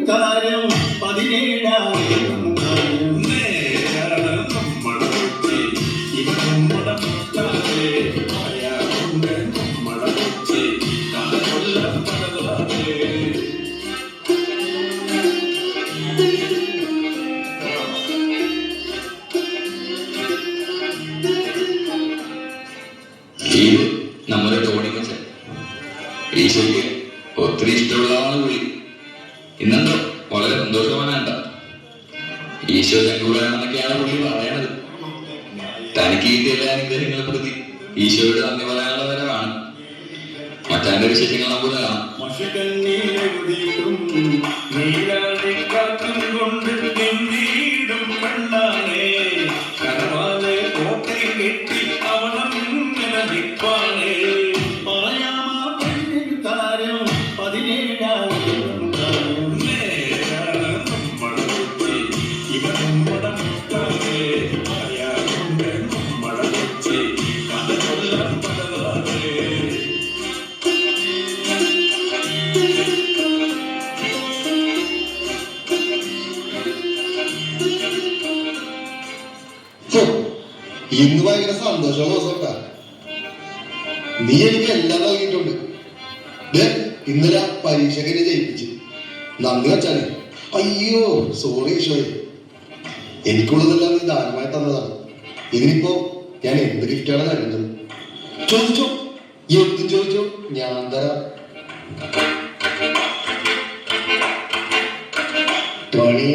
കാര്യം 17 നമ്മുടെ തോണിക്കച്ചൻ ഈശോയ്ക്ക് ഒത്തിരി ഇഷ്ടമുള്ളതാണ് വിളി. ഇന്നെന്തോ വളരെ സന്തോഷവാനാണ്ട. ഈശോ ചങ്കൂടാണെന്നൊക്കെയാണ് പുള്ളി പറയണത്. തനിക്ക് ഈ എല്ലാ അനുഗ്രഹങ്ങളെ പ്രതി ഈശോയോട് നന്ദി പറയാനുള്ള വരവാണ്. മറ്റാന്റെ വിശേഷങ്ങൾ നമുക്ക് കാണാം. ഇന്ന് ഭയങ്കര സന്തോഷമുള്ള ദിവസമൊക്കെ. നീ എനിക്ക് എല്ലാം നൽകിയിട്ടുണ്ട്. ഇന്നലെ പരീക്ഷയ്ക്ക് എന്നെ ജയിപ്പിച്ച്. നന്ദി വെച്ചാല്. അയ്യോ സോറി ഈശോയെ, എനിക്കുള്ളതെല്ലാം നീ ദാനമായി തന്നതാണ്. ഇതിനിപ്പോ ഞാൻ എന്ത് ഗിഫ്റ്റാണ് നൽകുന്നത്? ചോദിച്ചോ, എന്തും ചോദിച്ചോ, ഞാൻ തരാം. ടോണി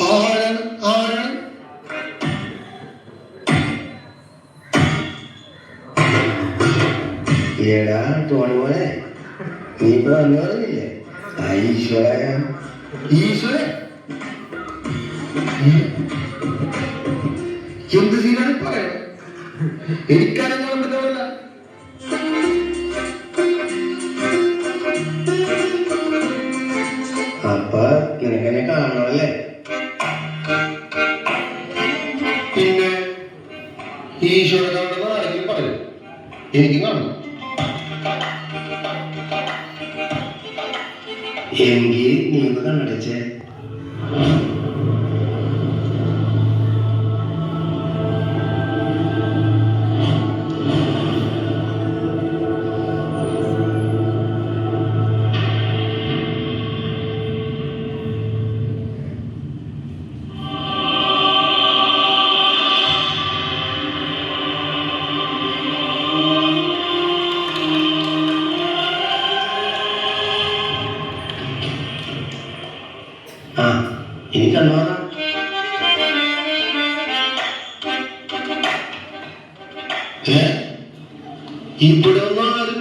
ആരാണ് ആരാണ്? എടാ ടോണി മോനെ, നീ ഇപ്പൊ വന്നു പറഞ്ഞില്ലേ? ഈശ്വര ഈശ്വര എന്ത് സീനാണ് പറയണം? എനിക്കാരെങ്കിലും വന്നിട്ടില്ല. അപ്പൊ നിനക്കെന്നെ കാണണമല്ലേ? പിന്നെ ഈശ്വരനോട് ആരെങ്കിലും പറയും എനിക്ക് കാണണം. എങ്കിൽ നീ ഒന്ന് കണ്ണടച്ചേ. ഇനി കണ്ണോറാം. ഇവിടെ ഒന്നും ആരും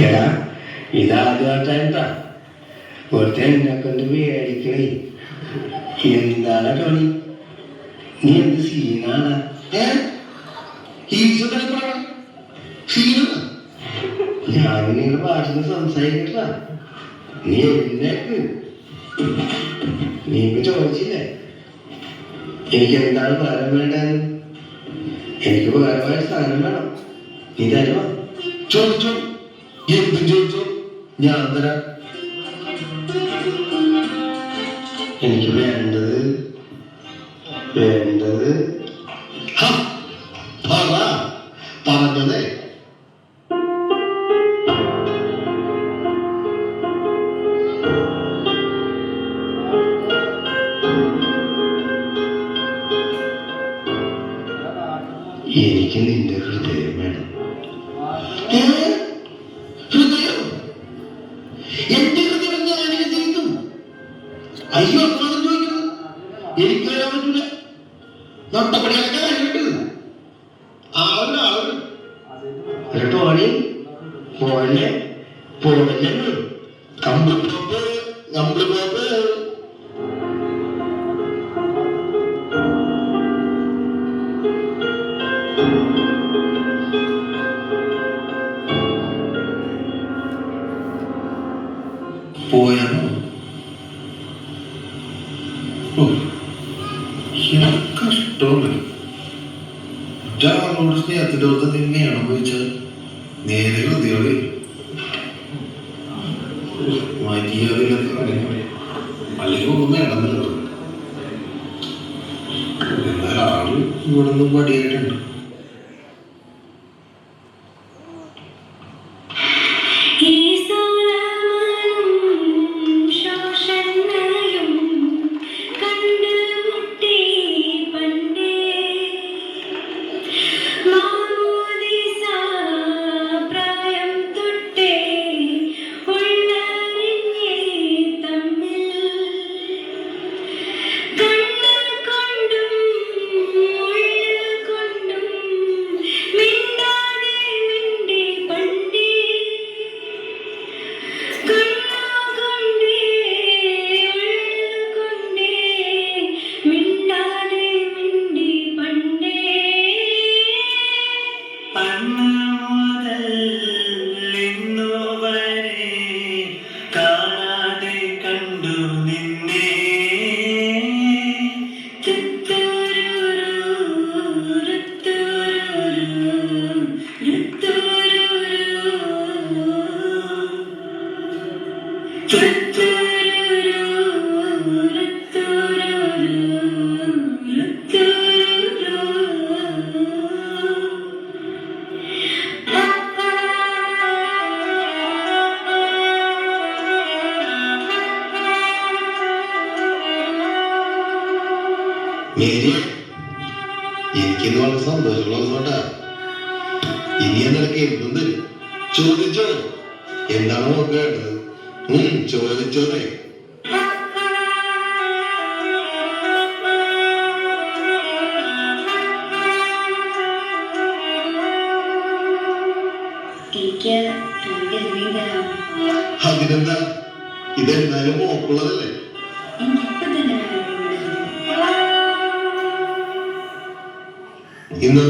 എടാ ഇതാദ്യമായിട്ടാ ഒരുത്തെ എന്നെ കൊണ്ട് മേടിക്കണേ. എന്താണ് ടോണി, നീ എന്ത് സീനാണ്? ഞാൻ നിങ്ങളുടെ ഭാഷ സംസാരിക്കട്ട. നീ എന്നേക്ക് നീ ഇപ്പൊ ചോദിച്ചില്ലേ എനിക്ക് എന്താണ് പകരം വേണ്ടെന്ന്? എനിക്ക് പകരമായ സ്ഥാനം വേണം. നീ തരുമോ? ചോദിച്ചോ, എന്തും ചോദിച്ചോ, ഞാൻ തരാം. എനിക്ക് വേണ്ടത് പറഞ്ഞതേ എനിക്ക് നിന്റെ ഹൃദയം വേണം. ഹൃദയം? എന്റെ ഹൃദയം ഞാനിങ്ങനെ ചെയ്യുന്നു? അയ്യോ അതാണ് ചോദിക്കുന്നത്. എനിക്ക് വരാൻ പറ്റൂല. നട്ടപ്പടിയൊക്കെ കഴിഞ്ഞിട്ട് ടോണി പോലെ പോലെ നമ്മൾ പോയാണോ? കഷ്ടമാണ്. ഒരാളോട് സ്നേഹത്തിന്റെ ഓർത്ത് തന്നെയാണോ ചോദിച്ചാൽ നേരെ ഹൃദയോടെ മര്യാദയിലൊക്കെ അല്ലെങ്കിൽ ഒന്നും വേണമെന്നുള്ളത്. എന്നാൽ ആള് ഇവിടെ നിന്നും പടിയായിട്ടുണ്ട്. മേരി, എനിക്കിന്ന് വളരെ സന്തോഷമുള്ള ദിവസമാട്ടാ. ഇനി നിനക്ക് എന്തുണ്ട് ചോദിച്ചോ. എന്താണോ നോക്ക് വേണ്ടത്? ചോദിച്ചോന്നേ. അതിനെന്താ, ഇതെന്തായാലും മോക്കുള്ളതല്ലേ. ഇന്ന്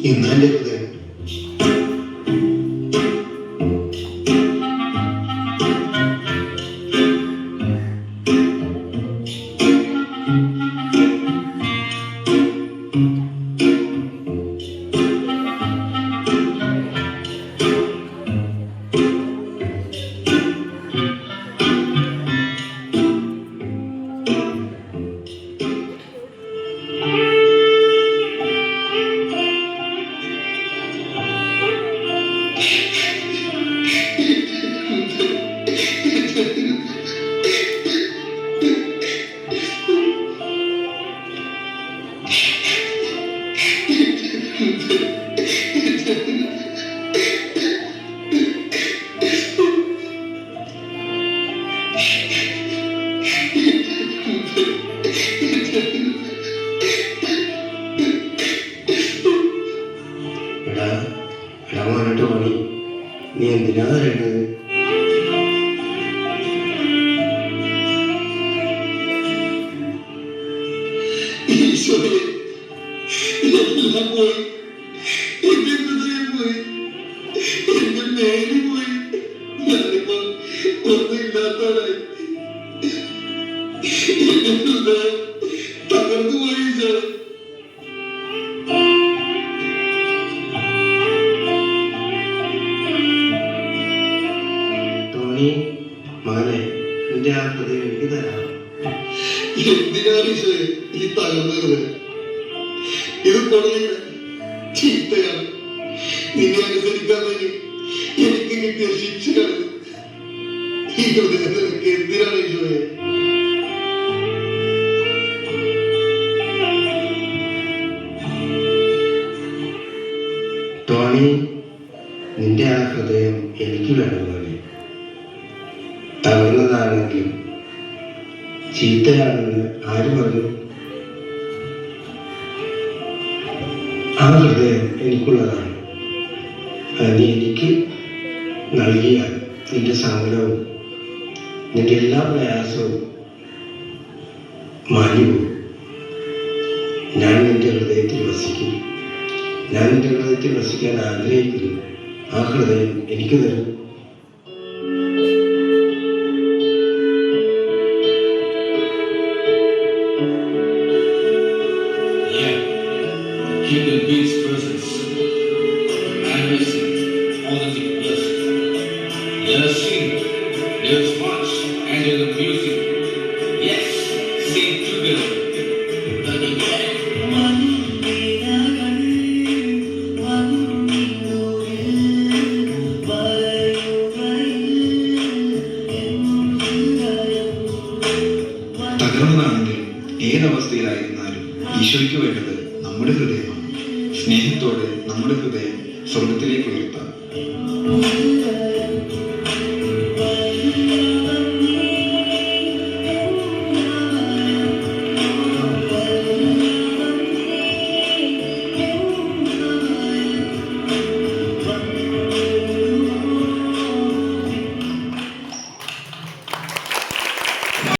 എന്റെ ഹൃദയം ടോണി, നീ എന്തിനാ പറയുന്നത്? എല്ലാം പോയി, എന്റെ ഹൃദയം പോയി, എന്റെ മേല് പോയി. ഞാനിപ്പോ ഒന്നുമില്ലാത്തവരായി. എന്റെ ഹൃദയം തകർന്നു പോയി. ടോണി മകനെ, നിന്റെ ആ ഹൃദയം എനിക്ക് തരാം. എന്തിനാണ് ഈ തകർന്നത്? ഇത് കൊള്ളില്ല, ചീത്തയാണ്. നിന്നെ അനുസരിക്കാതെ എനിക്ക് കിട്ടിയ ശിക്ഷയാണ്. ഈ ഹൃദയം നിനക്ക് എന്തിനാണ് ഈശോയെ? ടോണി, നിന്റെ ആ ഹൃദയം എനിക്ക് വേണമെന്നാണ്. തകർന്നതാണെങ്കിലും ചീത്തയാണെന്ന് ആര് പറഞ്ഞു? ആ ഹൃദയം എനിക്കുള്ളതാണ്. നീ എനിക്ക് നൽകിയ നിന്റെ സങ്കടവും നിന്റെ എല്ലാ പ്രയാസവും മാഞ്ഞുപോകും. ഞാൻ നിന്റെ ഹൃദയത്തിൽ വസിക്കും. ഞാൻ നിന്റെ ഹൃദയത്തിൽ വസിക്കാൻ ആഗ്രഹിക്കുന്നു. ആ ഹൃദയം എനിക്ക് തരും. Let us sing. Let us march under the music. Yes, sing together. തകർന്നതാണെങ്കിലും ഏതവസ്ഥയിലായിരുന്നാലും ഈശോയ്ക്ക് വേണ്ടത് നമ്മുടെ ഹൃദയമാണ്. സ്നേഹത്തോടെ നമ്മുടെ ഹൃദയം സ്വർഗത്തിലേക്ക്